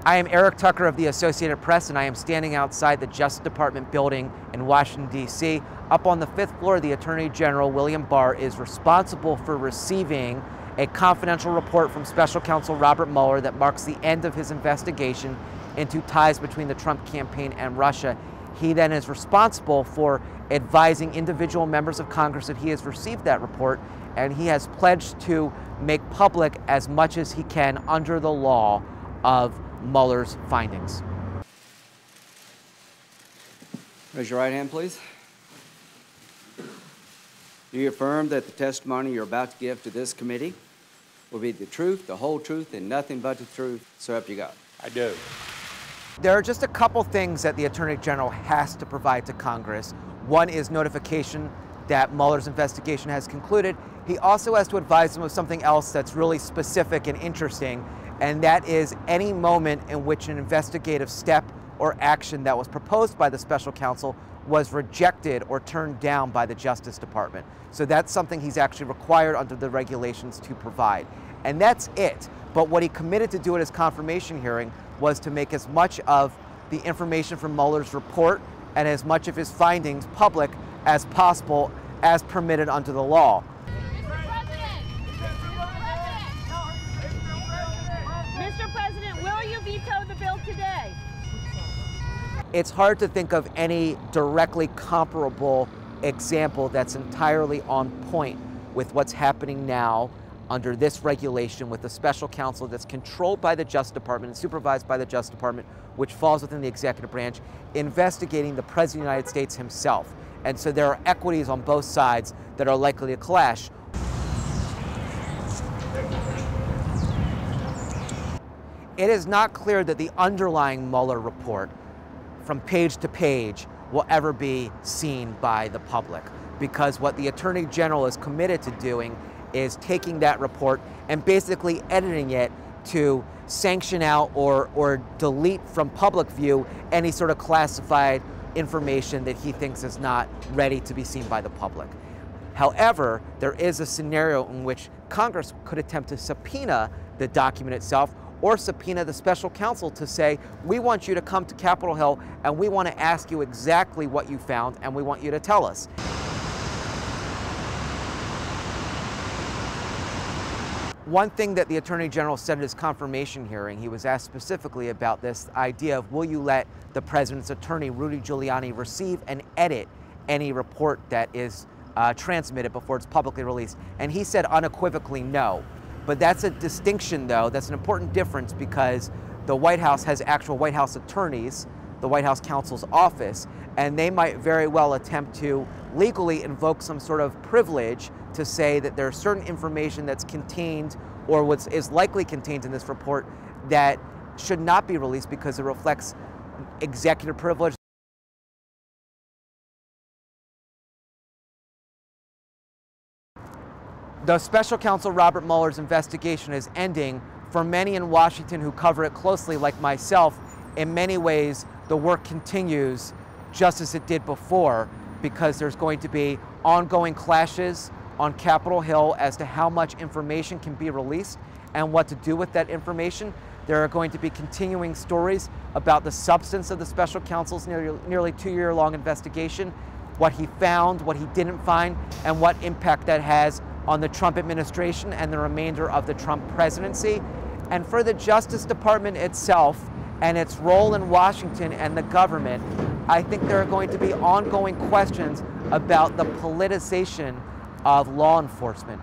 I am Eric Tucker of the Associated Press, and I am standing outside the Justice Department building in Washington, D.C. Up on the 5th floor, the Attorney General, William Barr, is responsible for receiving a confidential report from Special Counsel Robert Mueller that marks the end of his investigation into ties between the Trump campaign and Russia. He then is responsible for advising individual members of Congress that he has received that report, and he has pledged to make public as much as he can under the law of Mueller's findings. Raise your right hand, please. Do you affirm that the testimony you're about to give to this committee will be the truth, the whole truth, and nothing but the truth, so help you God? I do. There are just a couple things that the Attorney General has to provide to Congress. One is notification that Mueller's investigation has concluded. He also has to advise them of something else that's really specific and interesting, and that is any moment in which an investigative step or action that was proposed by the special counsel was rejected or turned down by the Justice Department. So that's something he's actually required under the regulations to provide. And that's it. But what he committed to do at his confirmation hearing was to make as much of the information from Mueller's report and as much of his findings public as possible, as permitted under the law. Mr. President, will you veto the bill today? It's hard to think of any directly comparable example that's entirely on point with what's happening now under this regulation with the special counsel that's controlled by the Justice Department and supervised by the Justice Department, which falls within the executive branch, investigating the President of the United States himself. And so there are equities on both sides that are likely to clash. It is not clear that the underlying Mueller report from page to page will ever be seen by the public, because what the Attorney General is committed to doing is taking that report and basically editing it to sanction out or delete from public view any sort of classified information that he thinks is not ready to be seen by the public. However, there is a scenario in which Congress could attempt to subpoena the document itself or subpoena the special counsel to say, we want you to come to Capitol Hill and we want to ask you exactly what you found and we want you to tell us. One thing that the Attorney General said at his confirmation hearing, he was asked specifically about this idea of, will you let the President's attorney, Rudy Giuliani, receive and edit any report that is transmitted before it's publicly released? And he said unequivocally no. But that's a distinction, though. That's an important difference, because the White House has actual White House attorneys, the White House counsel's office, and they might very well attempt to legally invoke some sort of privilege to say that there's certain information that's contained or what is likely contained in this report that should not be released because it reflects executive privilege. The Special Counsel Robert Mueller's investigation is ending. For many in Washington who cover it closely, like myself, in many ways the work continues just as it did before, because there's going to be ongoing clashes on Capitol Hill as to how much information can be released and what to do with that information. There are going to be continuing stories about the substance of the special counsel's nearly 2-year-long investigation, what he found, what he didn't find, and what impact that has on the Trump administration and the remainder of the Trump presidency. And for the Justice Department itself and its role in Washington and the government, I think there are going to be ongoing questions about the politicization of law enforcement.